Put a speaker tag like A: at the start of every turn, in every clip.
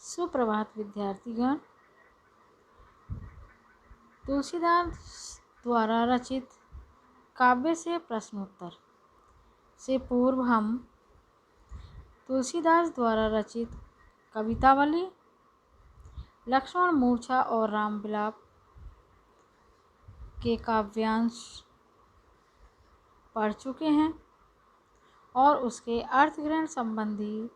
A: सुप्रभात विद्यार्थीगण। तुलसीदास द्वारा रचित काव्य से प्रश्नोत्तर से पूर्व हम तुलसीदास द्वारा रचित कवितावली, लक्ष्मण मूर्छा और राम विलाप के काव्यांश पढ़ चुके हैं और उसके अर्थग्रहण संबंधी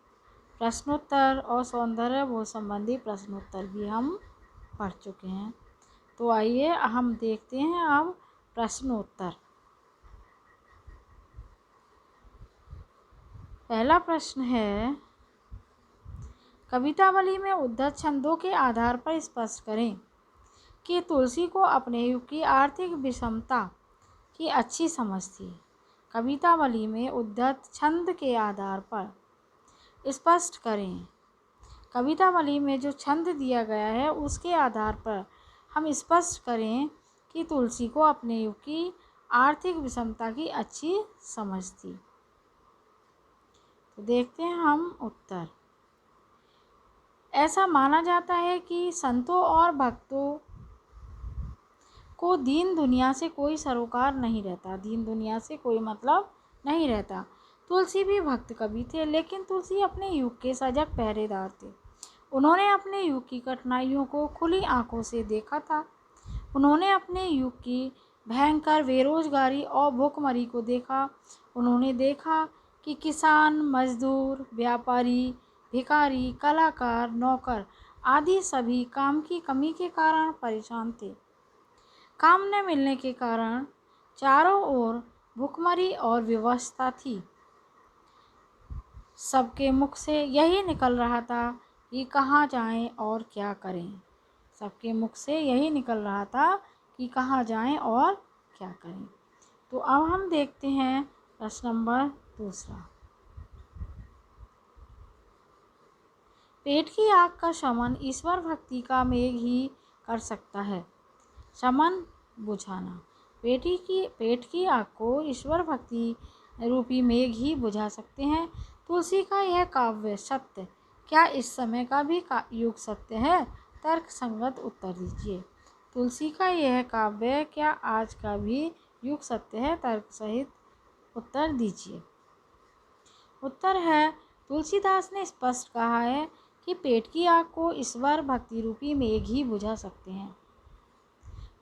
A: प्रश्नोत्तर और सौंदर्य बोध संबंधी प्रश्नोत्तर भी हम पढ़ चुके हैं। तो आइए हम देखते हैं अब प्रश्नोत्तर। पहला प्रश्न है, कवितावली में उद्धत छंदों के आधार पर स्पष्ट करें कि तुलसी को अपने युग की आर्थिक विषमता की अच्छी समझ थी। कवितावली में उद्धत छंद के आधार पर स्पष्ट करें। कवितावली में जो छंद दिया गया है उसके आधार पर हम स्पष्ट करें कि तुलसी को अपने युग की आर्थिक विषमता की अच्छी समझ थी। तो देखते हैं हम उत्तर। ऐसा माना जाता है कि संतों और भक्तों को दीन दुनिया से कोई सरोकार नहीं रहता। दीन दुनिया से कोई मतलब नहीं रहता। तुलसी भी भक्त कवि थे, लेकिन तुलसी अपने युग के सजग पहरेदार थे। उन्होंने अपने युग की कठिनाइयों को खुली आंखों से देखा था। उन्होंने अपने युग की भयंकर बेरोजगारी और भूखमरी को देखा। उन्होंने देखा कि किसान, मजदूर, व्यापारी, भिखारी, कलाकार, नौकर आदि सभी काम की कमी के कारण परेशान थे। काम न मिलने के कारण चारों ओर भूखमरी और विवशता थी। सबके मुख से यही निकल रहा था कि कहाँ जाएं और क्या करें। सबके मुख से यही निकल रहा था कि कहाँ जाएं और क्या करें। तो अब हम देखते हैं प्रश्न नंबर दूसरा। पेट की आग का शमन ईश्वर भक्ति का मेघ ही कर सकता है। शमन बुझाना। पेट की आग को ईश्वर भक्ति रूपी मेघ ही बुझा सकते हैं। तुलसी का यह काव्य सत्य क्या इस समय का भी युग सत्य है? तर्क संगत उत्तर दीजिए। तुलसी का यह काव्य क्या आज का भी युग सत्य है? तर्क सहित उत्तर दीजिए। उत्तर है, तुलसीदास ने स्पष्ट कहा है कि पेट की आग को ईश्वर भक्ति रूपी मेघ ही बुझा सकते हैं।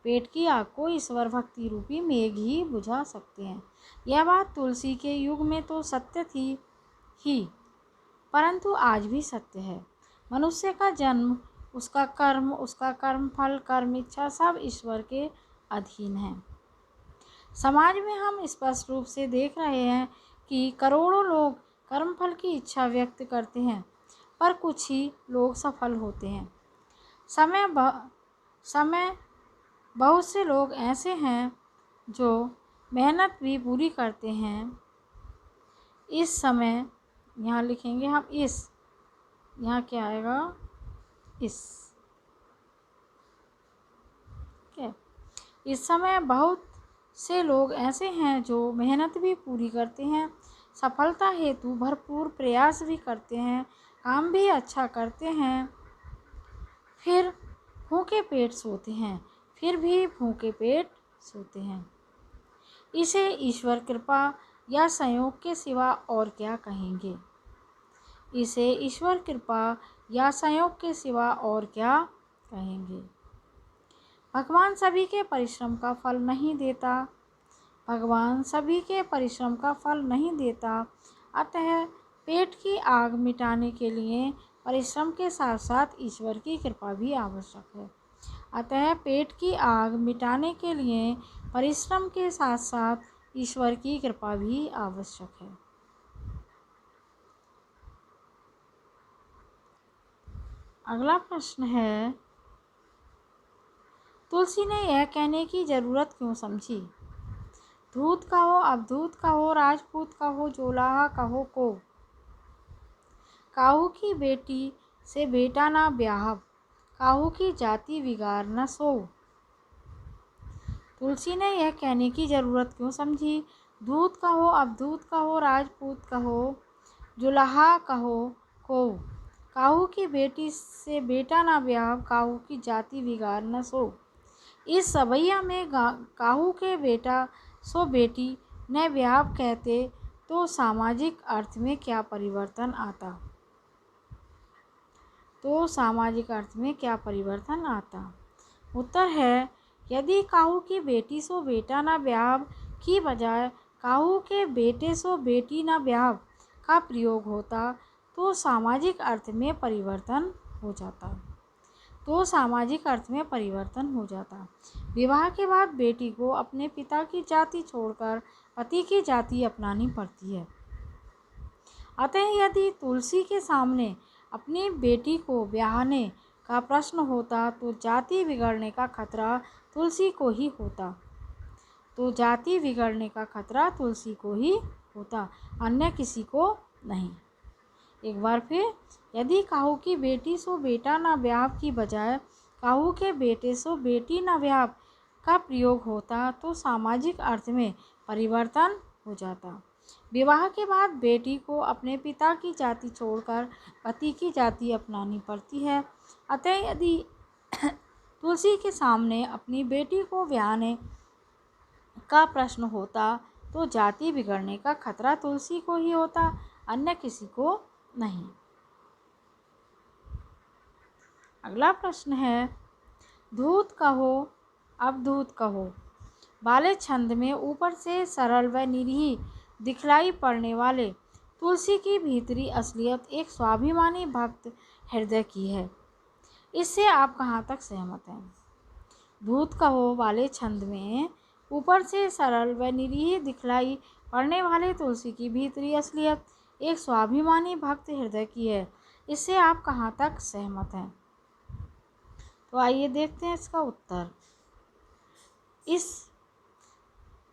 A: पेट की आग को ईश्वर भक्ति रूपी मेघ ही बुझा सकते हैं। यह बात तुलसी के युग में तो सत्य थी ही, परंतु आज भी सत्य है। मनुष्य का जन्म, उसका कर्म फल, कर्म इच्छा सब ईश्वर के अधीन है। समाज में हम स्पष्ट रूप से देख रहे हैं कि करोड़ों लोग कर्म फल की इच्छा व्यक्त करते हैं, पर कुछ ही लोग सफल होते हैं। समय बहुत से लोग ऐसे हैं जो मेहनत भी पूरी करते हैं। इस समय यहाँ लिखेंगे हम यहाँ क्या आएगा? इस समय बहुत से लोग ऐसे हैं जो मेहनत भी पूरी करते हैं, सफलता हेतु भरपूर प्रयास भी करते हैं, काम भी अच्छा करते हैं, फिर भूखे पेट सोते हैं। इसे ईश्वर कृपा या संयोग के सिवा और क्या कहेंगे? इसे ईश्वर कृपा या संयोग के सिवा और क्या कहेंगे? भगवान सभी के परिश्रम का फल नहीं देता। अतः पेट की आग मिटाने के लिए परिश्रम के साथ साथ ईश्वर की कृपा भी आवश्यक है। अतः पेट की आग मिटाने के लिए परिश्रम के साथ साथ ईश्वर की कृपा भी आवश्यक है। अगला प्रश्न है, तुलसी ने यह कहने की जरूरत क्यों समझी? धूत कहो, अवधूत कहो, राजपूत कहो, जोलाहा कहो को, काहू की बेटी से बेटा ना ब्याहब, काहू की जाति विगार न सो। तुलसी ने यह कहने की जरूरत क्यों समझी? धूत कहो, अवधूत कहो, राजपूत कहो, जुलाहा कहो को, काहू की बेटी से बेटा ना ब्याह, काहू की जाति बिगाड़ न सो। इस सवैया में काहू के बेटा सो बेटी न ब्याह कहते तो सामाजिक अर्थ में क्या परिवर्तन आता? उत्तर है, यदि काहू की बेटी सो बेटा ना ब्याह की बजाय काहू के बेटे सो बेटी ना ब्याह का प्रयोग होता तो सामाजिक अर्थ में परिवर्तन हो जाता। विवाह के बाद बेटी को अपने पिता की जाति छोड़कर पति की जाति अपनानी पड़ती है। अतः यदि तुलसी के सामने अपनी बेटी को ब्याहने का प्रश्न होता तो जाति बिगड़ने का खतरा तुलसी को ही होता, अन्य किसी को नहीं। एक बार फिर, यदि काहू की बेटी सो बेटा ना ब्याह की बजाय काहू के बेटे सो बेटी ना ब्याह का प्रयोग होता तो सामाजिक अर्थ में परिवर्तन हो जाता। विवाह के बाद बेटी को अपने पिता की जाति छोड़कर पति की जाति अपनानी पड़ती है। अतः यदि तुलसी के सामने अपनी बेटी को ब्याहने का प्रश्न होता तो जाति बिगड़ने का खतरा तुलसी को ही होता, अन्य किसी को नहीं। अगला प्रश्न है, धूत कहो अब धूत कहो वाले छंद में ऊपर से सरल व निरीह दिखलाई पड़ने वाले तुलसी की भीतरी असलियत एक स्वाभिमानी भक्त हृदय की है। इससे आप कहाँ तक सहमत हैं? धूत कहो वाले छंद में ऊपर से सरल व निरीह दिखलाई पड़ने वाले तुलसी की भीतरी असलियत एक स्वाभिमानी भक्त हृदय की है। इससे आप कहाँ तक सहमत हैं? तो आइए देखते हैं इसका उत्तर।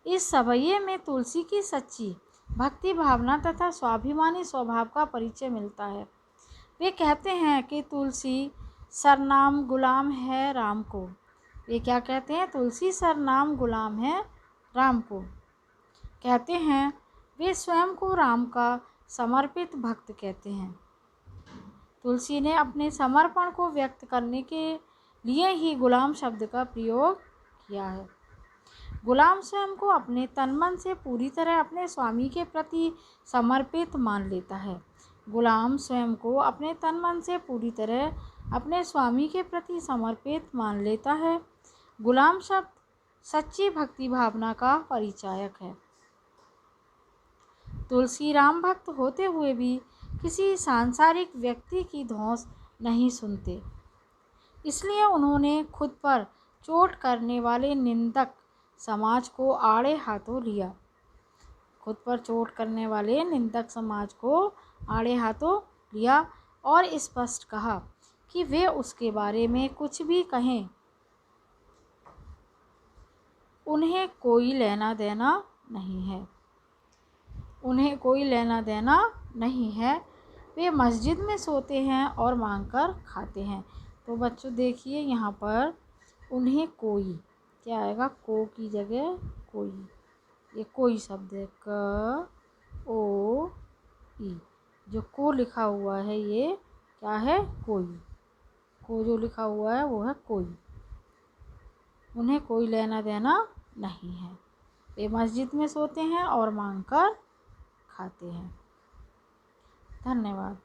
A: इस सवैये में तुलसी की सच्ची भक्ति भावना तथा स्वाभिमानी स्वभाव का परिचय मिलता है। वे कहते हैं कि तुलसी सरनाम गुलाम है राम को। वे क्या कहते हैं? तुलसी सरनाम गुलाम है राम को। कहते हैं वे स्वयं को राम का समर्पित भक्त कहते हैं। तुलसी ने अपने समर्पण को व्यक्त करने के लिए ही गुलाम शब्द का प्रयोग किया है। गुलाम स्वयं को अपने तन मन से पूरी तरह अपने स्वामी के प्रति समर्पित मान लेता है। गुलाम स्वयं को अपने तन मन से पूरी तरह अपने स्वामी के प्रति समर्पित मान लेता है। गुलाम शब्द सच्ची भक्ति भावना का परिचायक है। तुलसी राम भक्त होते हुए भी किसी सांसारिक व्यक्ति की धौंस नहीं सुनते, इसलिए उन्होंने खुद पर चोट करने वाले निंदक समाज को आड़े हाथों लिया। और स्पष्ट कहा कि वे उसके बारे में कुछ भी कहें, उन्हें कोई लेना देना नहीं है। वे मस्जिद में सोते हैं और मांगकर खाते हैं। तो बच्चों देखिए, यहाँ पर उन्हें कोई क्या आएगा? को की जगह कोई, ये कोई शब्द है, क ओ ई। जो को लिखा हुआ है ये क्या है? कोई। को जो लिखा हुआ है वो है कोई। उन्हें कोई लेना देना नहीं है। वे मस्जिद में सोते हैं और मांगकर खाते हैं। धन्यवाद।